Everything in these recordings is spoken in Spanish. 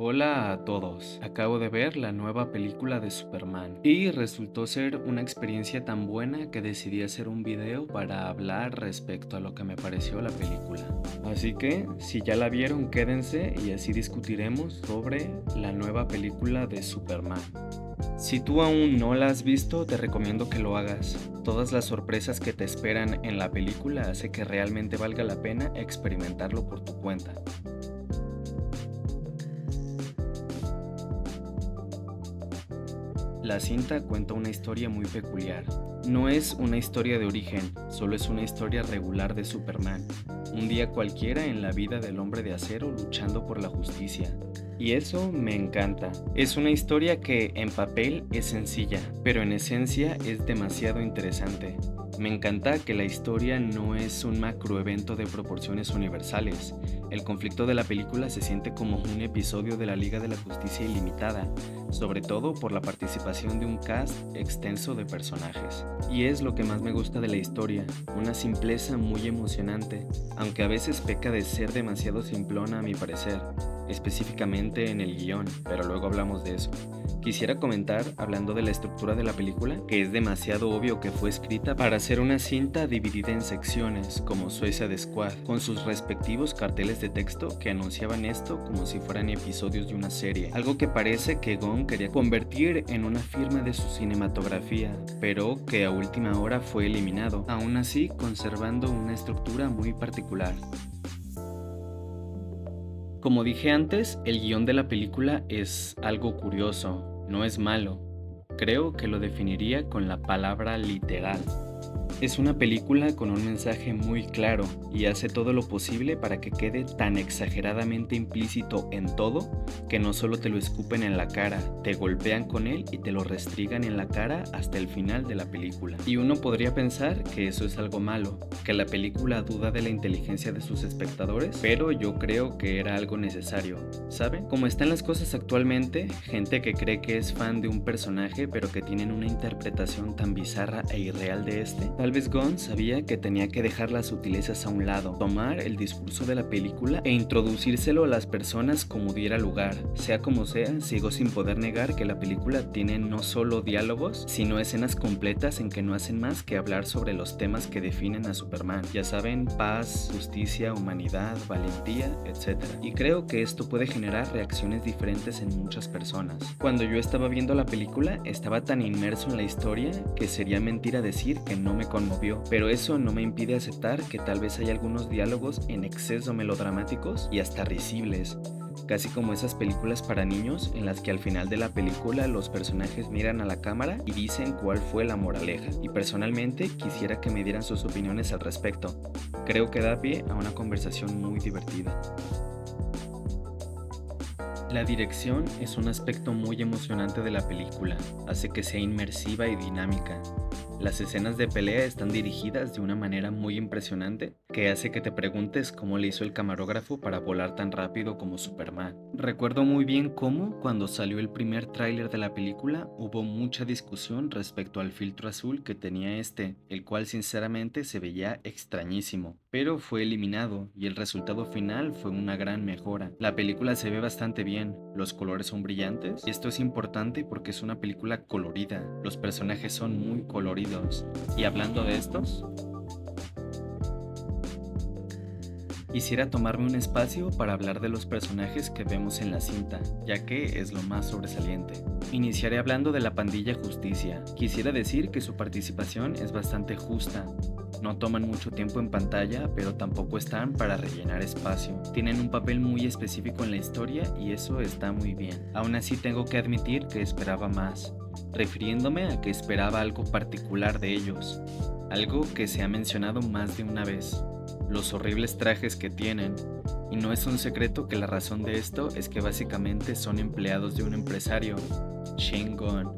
Hola a todos, acabo de ver la nueva película de Superman y resultó ser una experiencia tan buena que decidí hacer un video para hablar respecto a lo que me pareció la película. Así que, si ya la vieron, quédense y así discutiremos sobre la nueva película de Superman. Si tú aún no la has visto, te recomiendo que lo hagas. Todas las sorpresas que te esperan en la película hace que realmente valga la pena experimentarlo por tu cuenta. La cinta cuenta una historia muy peculiar. No es una historia de origen, solo es una historia regular de Superman. Un día cualquiera en la vida del hombre de acero luchando por la justicia. Y eso me encanta. Es una historia que en papel es sencilla, pero en esencia es demasiado interesante. Me encanta que la historia no es un macroevento de proporciones universales. El conflicto de la película se siente como un episodio de la Liga de la Justicia Ilimitada, sobre todo por la participación de un cast extenso de personajes. Y es lo que más me gusta de la historia, una simpleza muy emocionante, aunque a veces peca de ser demasiado simplona a mi parecer, específicamente en el guión, pero luego hablamos de eso. Quisiera comentar, hablando de la estructura de la película, que es demasiado obvio que fue escrita para ser una cinta dividida en secciones, como Suicide Squad, con sus respectivos carteles de texto que anunciaban esto como si fueran episodios de una serie, algo que parece que Gunn quería convertir en una firma de su cinematografía, pero que a última hora fue eliminado, aún así conservando una estructura muy particular. Como dije antes, el guión de la película es algo curioso, no es malo. Creo que lo definiría con la palabra literal. Es una película con un mensaje muy claro y hace todo lo posible para que quede tan exageradamente implícito en todo que no solo te lo escupen en la cara, te golpean con él y te lo restrigan en la cara hasta el final de la película. Y uno podría pensar que eso es algo malo, que la película duda de la inteligencia de sus espectadores, pero yo creo que era algo necesario, ¿saben? Como están las cosas actualmente, gente que cree que es fan de un personaje pero que tienen una interpretación tan bizarra e irreal de este, tal vez Gunn sabía que tenía que dejar las sutilezas a un lado, tomar el discurso de la película e introducírselo a las personas como diera lugar. Sea como sea, sigo sin poder negar que la película tiene no solo diálogos, sino escenas completas en que no hacen más que hablar sobre los temas que definen a Superman. Ya saben, paz, justicia, humanidad, valentía, etc. Y creo que esto puede generar reacciones diferentes en muchas personas. Cuando yo estaba viendo la película, estaba tan inmerso en la historia que sería mentira decir que no me conmovió, pero eso no me impide aceptar que tal vez hay algunos diálogos en exceso melodramáticos y hasta risibles, casi como esas películas para niños en las que al final de la película los personajes miran a la cámara y dicen cuál fue la moraleja, y personalmente quisiera que me dieran sus opiniones al respecto. Creo que da pie a una conversación muy divertida. La dirección es un aspecto muy emocionante de la película, hace que sea inmersiva y dinámica. Las escenas de pelea están dirigidas de una manera muy impresionante que hace que te preguntes cómo le hizo el camarógrafo para volar tan rápido como Superman. Recuerdo muy bien cómo, cuando salió el primer tráiler de la película, hubo mucha discusión respecto al filtro azul que tenía este, el cual sinceramente se veía extrañísimo, pero fue eliminado y el resultado final fue una gran mejora. La película se ve bastante bien, los colores son brillantes y esto es importante porque es una película colorida, los personajes son muy coloridos. Y hablando de estos, quisiera tomarme un espacio para hablar de los personajes que vemos en la cinta, ya que es lo más sobresaliente. Iniciaré hablando de la pandilla Justicia. Quisiera decir que su participación es bastante justa. No toman mucho tiempo en pantalla, pero tampoco están para rellenar espacio. Tienen un papel muy específico en la historia y eso está muy bien. Aún así tengo que admitir que esperaba más, refiriéndome a que esperaba algo particular de ellos, algo que se ha mencionado más de una vez, los horribles trajes que tienen. Y no es un secreto que la razón de esto es que básicamente son empleados de un empresario, Shane Gunn,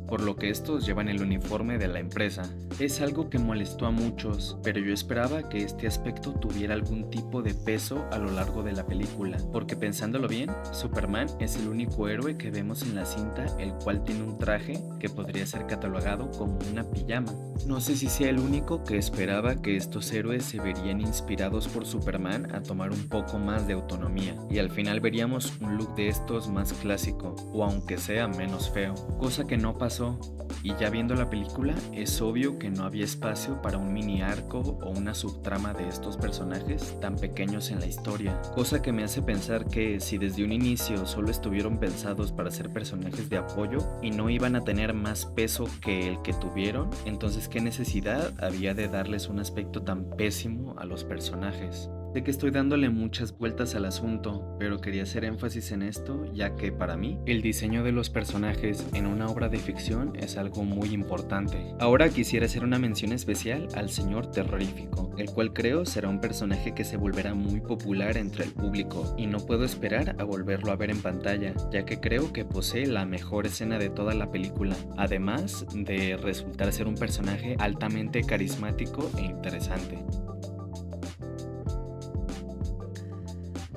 por lo que estos llevan el uniforme de la empresa. Es algo que molestó a muchos, pero yo esperaba que este aspecto tuviera algún tipo de peso a lo largo de la película, porque pensándolo bien, Superman es el único héroe que vemos en la cinta el cual tiene un traje que podría ser catalogado como una pijama. No sé si sea el único que esperaba que estos héroes se verían inspirados por Superman a tomar un poco más de autonomía, y al final veríamos un look de estos más clásico, o aunque sea menos feo, cosa que no pasó. Y ya viendo la película, es obvio que no había espacio para un mini arco o una subtrama de estos personajes tan pequeños en la historia, cosa que me hace pensar que si desde un inicio solo estuvieron pensados para ser personajes de apoyo y no iban a tener más peso que el que tuvieron, entonces qué necesidad había de darles un aspecto tan pésimo a los personajes. Sé que estoy dándole muchas vueltas al asunto, pero quería hacer énfasis en esto, ya que para mí, el diseño de los personajes en una obra de ficción es algo muy importante. Ahora quisiera hacer una mención especial al Señor Terrorífico, el cual creo será un personaje que se volverá muy popular entre el público, y no puedo esperar a volverlo a ver en pantalla, ya que creo que posee la mejor escena de toda la película, además de resultar ser un personaje altamente carismático e interesante.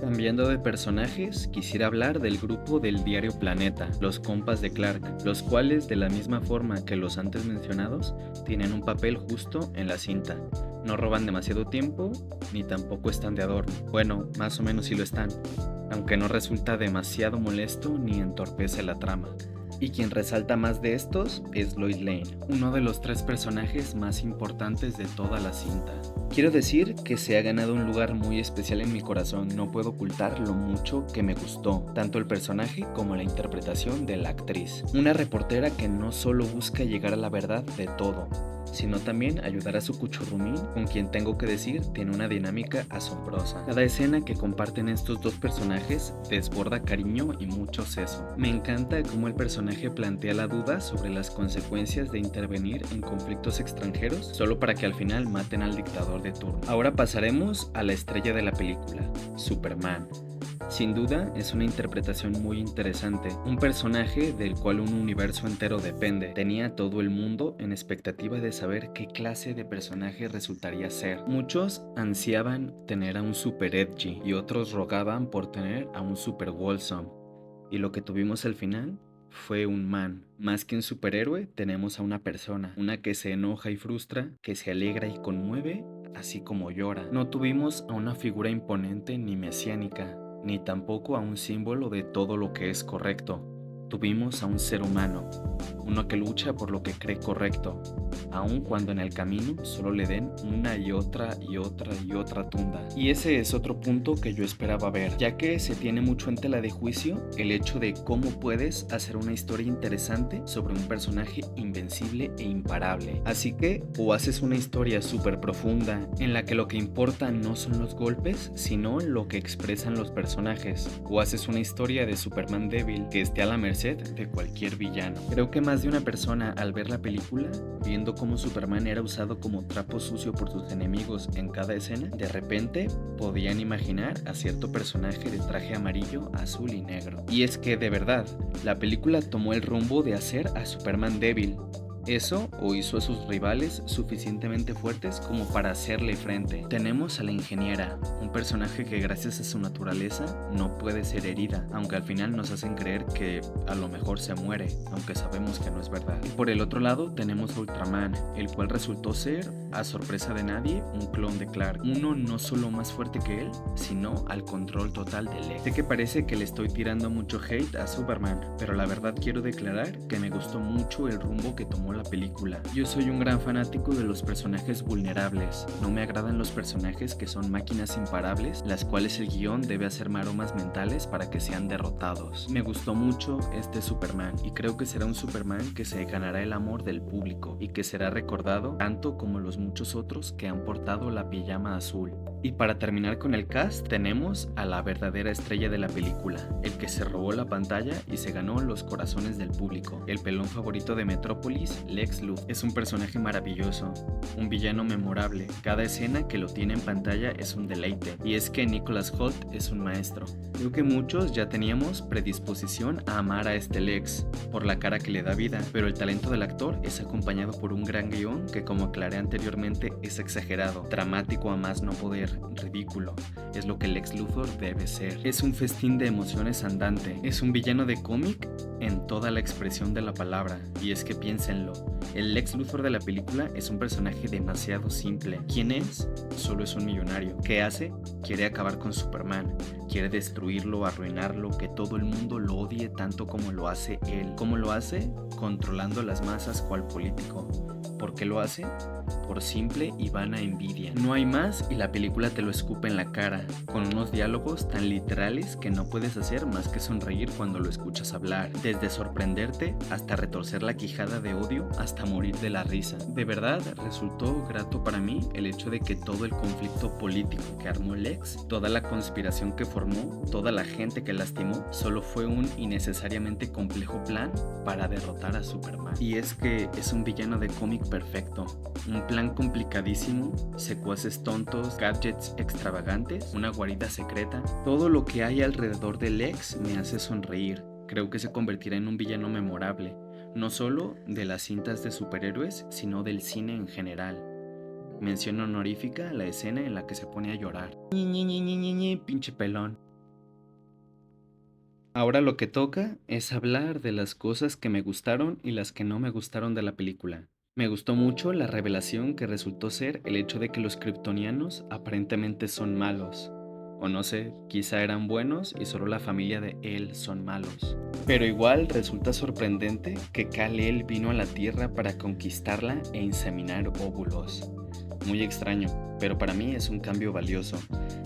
Cambiando de personajes, quisiera hablar del grupo del diario Planeta, los compas de Clark, los cuales de la misma forma que los antes mencionados, tienen un papel justo en la cinta. No roban demasiado tiempo, ni tampoco están de adorno. Bueno, más o menos sí lo están, aunque no resulta demasiado molesto ni entorpece la trama. Y quien resalta más de estos es Lois Lane, uno de los 3 personajes más importantes de toda la cinta. Quiero decir que se ha ganado un lugar muy especial en mi corazón, no puedo ocultar lo mucho que me gustó, tanto el personaje como la interpretación de la actriz. Una reportera que no solo busca llegar a la verdad de todo, sino también ayudar a su cuchurrumín, con quien tengo que decir tiene una dinámica asombrosa. Cada escena que comparten estos dos personajes desborda cariño y mucho seso. Me encanta cómo el personaje plantea la duda sobre las consecuencias de intervenir en conflictos extranjeros solo para que al final maten al dictador de turno. Ahora pasaremos a la estrella de la película, Superman. Sin duda es una interpretación muy interesante, un personaje del cual un universo entero depende. Tenía a todo el mundo en expectativa de saber qué clase de personaje resultaría ser. Muchos ansiaban tener a un super edgy y otros rogaban por tener a un super wholesome. Y lo que tuvimos al final fue un man. Más que un superhéroe, tenemos a una persona, una que se enoja y frustra, que se alegra y conmueve, así como llora. No tuvimos a una figura imponente ni mesiánica, ni tampoco a un símbolo de todo lo que es correcto. Tuvimos a un ser humano, uno que lucha por lo que cree correcto, aun cuando en el camino solo le den una y otra tunda. Y ese es otro punto que yo esperaba ver, ya que se tiene mucho en tela de juicio el hecho de cómo puedes hacer una historia interesante sobre un personaje invencible e imparable. Así que o haces una historia súper profunda en la que lo que importa no son los golpes, sino lo que expresan los personajes, o haces una historia de Superman débil que esté a la merced de cualquier villano. Creo que más de una persona al ver la película, viendo cómo Superman era usado como trapo sucio por sus enemigos en cada escena, de repente podían imaginar a cierto personaje de traje amarillo, azul y negro. Y es que de verdad, la película tomó el rumbo de hacer a Superman débil. Eso o hizo a sus rivales suficientemente fuertes como para hacerle frente. Tenemos a la ingeniera, un personaje que gracias a su naturaleza no puede ser herida, aunque al final nos hacen creer que a lo mejor se muere, aunque sabemos que no es verdad. Y por el otro lado tenemos a Ultraman, el cual resultó ser, a sorpresa de nadie, un clon de Clark. Uno no solo más fuerte que él, sino al control total de Lex. Sé que parece que le estoy tirando mucho hate a Superman, pero la verdad quiero declarar que me gustó mucho el rumbo que tomó la película. Yo soy un gran fanático de los personajes vulnerables. No me agradan los personajes que son máquinas imparables, las cuales el guión debe hacer maromas mentales para que sean derrotados. Me gustó mucho este Superman y creo que será un Superman que se ganará el amor del público y que será recordado tanto como los muchos otros que han portado la pijama azul. Y para terminar con el cast, tenemos a la verdadera estrella de la película, el que se robó la pantalla y se ganó los corazones del público, el pelón favorito de Metrópolis Lex Luthor. Es un personaje maravilloso, un villano memorable. Cada escena que lo tiene en pantalla es un deleite. Y es que Nicholas Hoult es un maestro. Creo que muchos ya teníamos predisposición a amar a este Lex por la cara que le da vida, pero el talento del actor es acompañado por un gran guión que, como aclaré anteriormente, es exagerado, dramático a más no poder, ridículo. Es lo que Lex Luthor debe ser. Es un festín de emociones andante. Es un villano de cómic en toda la expresión de la palabra. Y es que piénsenlo, el Lex Luthor de la película es un personaje demasiado simple. ¿Quién es? Solo es un millonario. ¿Qué hace? Quiere acabar con Superman. Quiere destruirlo, arruinarlo, que todo el mundo lo odie tanto como lo hace él. ¿Cómo lo hace? Controlando las masas cual político. ¿Por qué lo hace? Por simple y vana envidia. No hay más y la película te lo escupe en la cara, con unos diálogos tan literales que no puedes hacer más que sonreír cuando lo escuchas hablar, desde sorprenderte hasta retorcer la quijada de odio hasta morir de la risa. De verdad resultó grato para mí el hecho de que todo el conflicto político que armó Lex, toda la conspiración que formó, toda la gente que lastimó, solo fue un innecesariamente complejo plan para derrotar a Superman. Y es que es un villano de cómic perfecto. Un plan complicadísimo, secuaces tontos, gadgets extravagantes, una guarida secreta. Todo lo que hay alrededor de Lex me hace sonreír. Creo que se convertirá en un villano memorable, no solo de las cintas de superhéroes, sino del cine en general. Mención honorífica a la escena en la que se pone a llorar. Pinche pelón. Ahora lo que toca es hablar de las cosas que me gustaron y las que no me gustaron de la película. Me gustó mucho la revelación que resultó ser el hecho de que los kryptonianos aparentemente son malos. O no sé, quizá eran buenos y solo la familia de él son malos. Pero igual resulta sorprendente que Kal-El vino a la Tierra para conquistarla e inseminar óvulos. Muy extraño, pero para mí es un cambio valioso,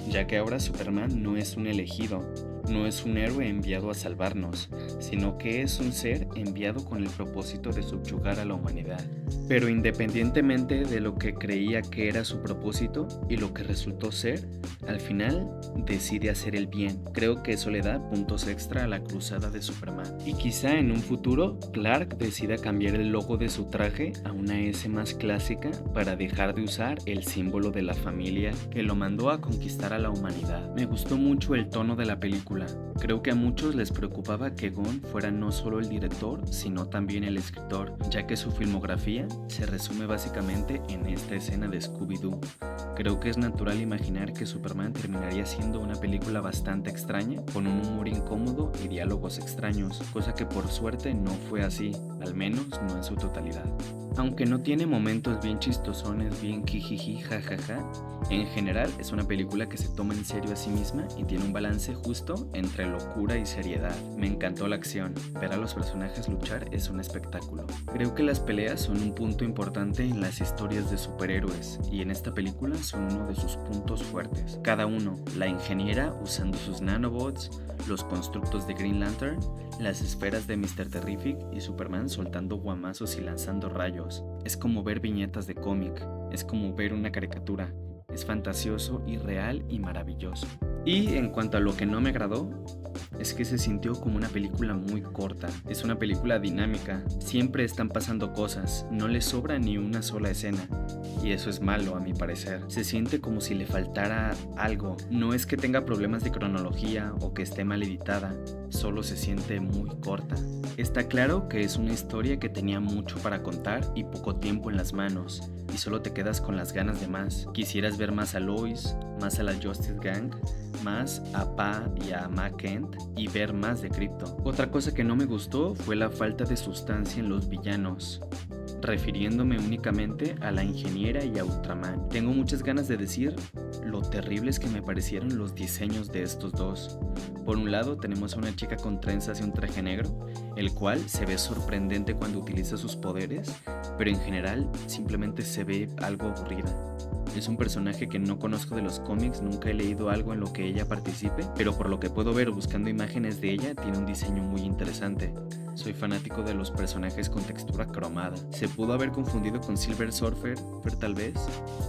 ya que ahora Superman no es un elegido, no es un héroe enviado a salvarnos, sino que es un ser enviado con el propósito de subyugar a la humanidad. Pero independientemente de lo que creía que era su propósito y lo que resultó ser, al final decide hacer el bien. Creo que eso le da puntos extra a la cruzada de Superman. Y quizá en un futuro, Clark decida cambiar el logo de su traje a una S más clásica para dejar de usar el símbolo de la familia que lo mandó a conquistar a la humanidad. Me gustó mucho el tono de la película. Creo que a muchos les preocupaba que Gunn fuera no solo el director, sino también el escritor, ya que su filmografía se resume básicamente en esta escena de Scooby-Doo. Creo que es natural imaginar que Superman terminaría siendo una película bastante extraña, con un humor incómodo y diálogos extraños, cosa que por suerte no fue así, al menos no en su totalidad. Aunque no tiene momentos bien chistosones, bien jijiji, jajaja, en general es una película que se toma en serio a sí misma y tiene un balance justo entre locura y seriedad. Me encantó la acción, ver a los personajes luchar es un espectáculo. Creo que las peleas son un punto importante en las historias de superhéroes y en esta película son uno de sus puntos fuertes. Cada uno, la ingeniera usando sus nanobots, los constructos de Green Lantern, las esferas de Mr. Terrific y Superman soltando guamazos y lanzando rayos. Es como ver viñetas de cómic, es como ver una caricatura. Es fantasioso, irreal y maravilloso. Y en cuanto a lo que no me agradó, es que se sintió como una película muy corta. Es una película dinámica, siempre están pasando cosas, no le sobra ni una sola escena. Y eso es malo a mi parecer. Se siente como si le faltara algo. No es que tenga problemas de cronología o que esté mal editada, solo se siente muy corta. Está claro que es una historia que tenía mucho para contar y poco tiempo en las manos, y solo te quedas con las ganas de más. Quisieras ver más a Lois, más a la Justice Gang, más a Pa y a Ma Kent y ver más de Krypto. Otra cosa que no me gustó fue la falta de sustancia en los villanos, refiriéndome únicamente a la ingeniera y a Ultraman. Tengo muchas ganas de decir lo terribles que me parecieron los diseños de estos dos. Por un lado tenemos a una chica con trenzas y un traje negro, el cual se ve sorprendente cuando utiliza sus poderes, pero en general simplemente se ve algo aburrida. Es un personaje que no conozco de los cómics, nunca he leído algo en lo que ella participe, pero por lo que puedo ver buscando imágenes de ella, tiene un diseño muy interesante. Soy fanático de los personajes con textura cromada. Se pudo haber confundido con Silver Surfer, tal vez,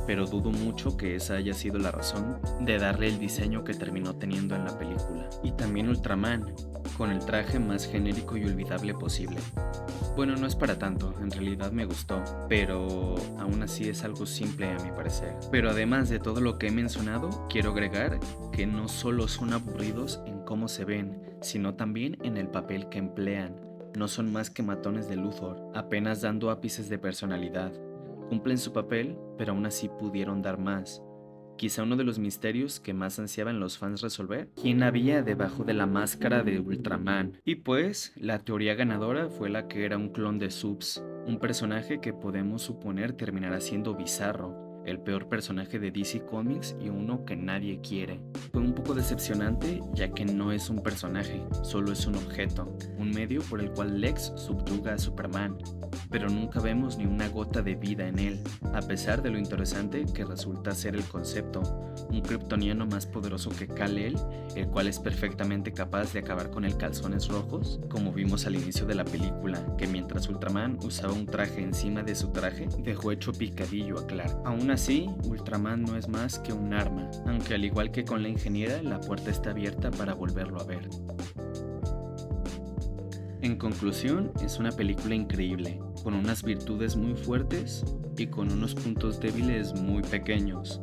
pero dudo mucho que esa haya sido la razón de darle el diseño que terminó teniendo en la película. Y también Ultraman. con el traje más genérico y olvidable posible. Bueno, no es para tanto, en realidad me gustó, pero aún así es algo simple a mi parecer. Pero además de todo lo que he mencionado, quiero agregar que no solo son aburridos en cómo se ven, sino también en el papel que emplean. No son más que matones de Luthor, apenas dando ápices de personalidad. Cumplen su papel, pero aún así pudieron dar más. Quizá uno de los misterios que más ansiaban los fans resolver, quién había debajo de la máscara de Ultraman. Y pues, la teoría ganadora fue la que era un clon de Subs, un personaje que podemos suponer terminará siendo Bizarro, el peor personaje de DC Comics y uno que nadie quiere. Fue un poco decepcionante ya que no es un personaje, solo es un objeto, un medio por el cual Lex subyuga a Superman, pero nunca vemos ni una gota de vida en él, a pesar de lo interesante que resulta ser el concepto, un kryptoniano más poderoso que Kal-El, el cual es perfectamente capaz de acabar con el Calzones Rojos, como vimos al inicio de la película, que mientras Ultraman usaba un traje encima de su traje, dejó hecho picadillo a Clark. Aún así, Ultraman no es más que un arma, aunque al igual que con la ingeniera, la puerta está abierta para volverlo a ver. En conclusión, es una película increíble, con unas virtudes muy fuertes y con unos puntos débiles muy pequeños.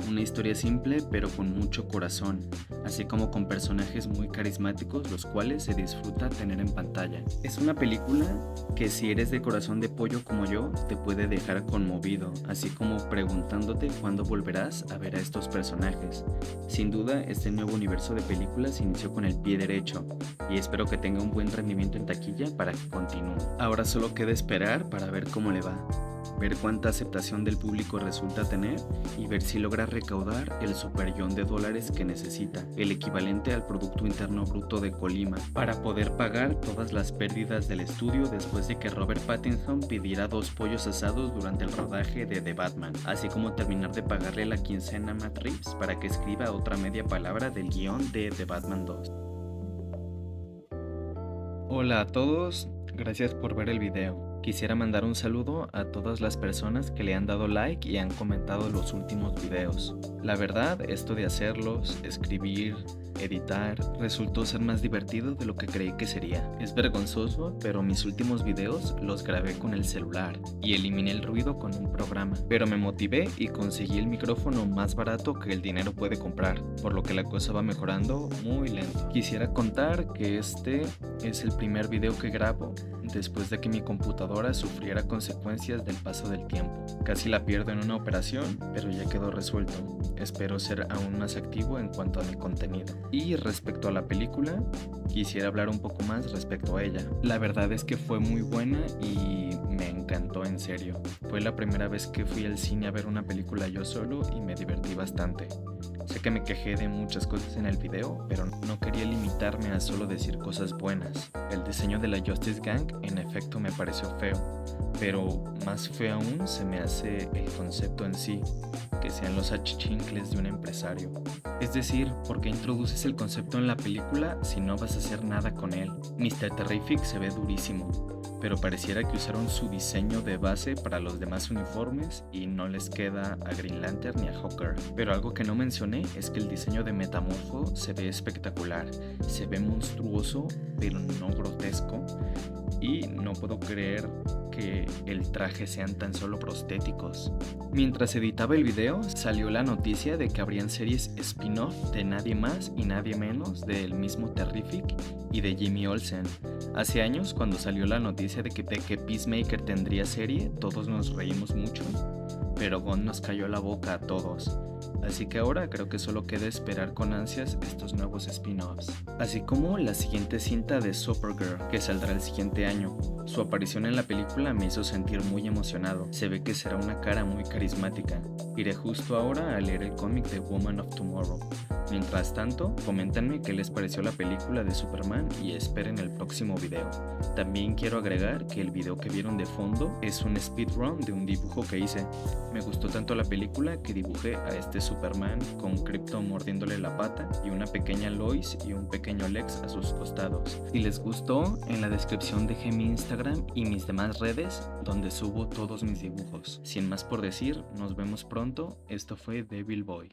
Una historia simple pero con mucho corazón, así como con personajes muy carismáticos los cuales se disfruta tener en pantalla. Es una película que si eres de corazón de pollo como yo, te puede dejar conmovido, así como preguntándote cuándo volverás a ver a estos personajes. Sin duda, este nuevo universo de películas inició con el pie derecho y espero que tenga un buen rendimiento en taquilla para que continúe. Ahora solo queda esperar para ver cómo le va, ver cuánta aceptación del público resulta tener y ver si logra recaudar el superllón de dólares que necesita, el equivalente al Producto Interno Bruto de Colima, para poder pagar todas las pérdidas del estudio después de que Robert Pattinson pidiera 2 pollos asados durante el rodaje de The Batman, así como terminar de pagarle la quincena a Matt Reeves para que escriba otra media palabra del guión de The Batman 2. Hola a todos, gracias por ver el video. Quisiera mandar un saludo a todas las personas que le han dado like y han comentado los últimos videos. La verdad, esto de hacerlos, escribir, editar, resultó ser más divertido de lo que creí que sería. Es vergonzoso, pero mis últimos videos los grabé con el celular y eliminé el ruido con un programa. Pero me motivé y conseguí el micrófono más barato que el dinero puede comprar, por lo que la cosa va mejorando muy lento. Quisiera contar que este es el primer video que grabo después de que mi computadora sufriera consecuencias del paso del tiempo. Casi la pierdo en una operación, pero ya quedó resuelto. Espero ser aún más activo en cuanto a mi contenido. Y respecto a la película, quisiera hablar un poco más respecto a ella. La verdad es que fue muy buena y me encantó en serio. Fue la primera vez que fui al cine a ver una película yo solo y me divertí bastante. Sé que me quejé de muchas cosas en el video, pero no quería limitarme a solo decir cosas buenas. El diseño de la Justice Gang en efecto me pareció feo, pero más feo aún se me hace el concepto en sí, que sean los achichincles de un empresario. Es decir, ¿por qué introduces el concepto en la película si no vas a hacer nada con él? Mr. Terrific se ve durísimo, pero pareciera que usaron su diseño de base para los demás uniformes y no les queda a Green Lantern ni a Hawker. Pero algo que no mencioné es que el diseño de Metamorfo se ve espectacular, se ve monstruoso pero no grotesco y no puedo creer que el traje sean tan solo prostéticos. Mientras editaba el video, salió la noticia de que habrían series spin-off de nadie más y nadie menos del mismo Terrific y de Jimmy Olsen. Hace años, cuando salió la noticia de que Peacemaker tendría serie, todos nos reímos mucho, pero Gunn nos cayó la boca a todos. Así que ahora creo que solo queda esperar con ansias estos nuevos spin-offs. Así como la siguiente cinta de Supergirl, que saldrá el siguiente año. Su aparición en la película me hizo sentir muy emocionado. Se ve que será una cara muy carismática. Iré justo ahora a leer el cómic de Woman of Tomorrow. Mientras tanto, coméntenme qué les pareció la película de Superman y esperen el próximo video. También quiero agregar que el video que vieron de fondo es un speedrun de un dibujo que hice. Me gustó tanto la película que dibujé a este Superman con Krypton mordiéndole la pata y una pequeña Lois y un pequeño Lex a sus costados. Si les gustó, en la descripción dejé mi Instagram y mis demás redes donde subo todos mis dibujos. Sin más por decir, nos vemos pronto. Esto fue Devil Boy.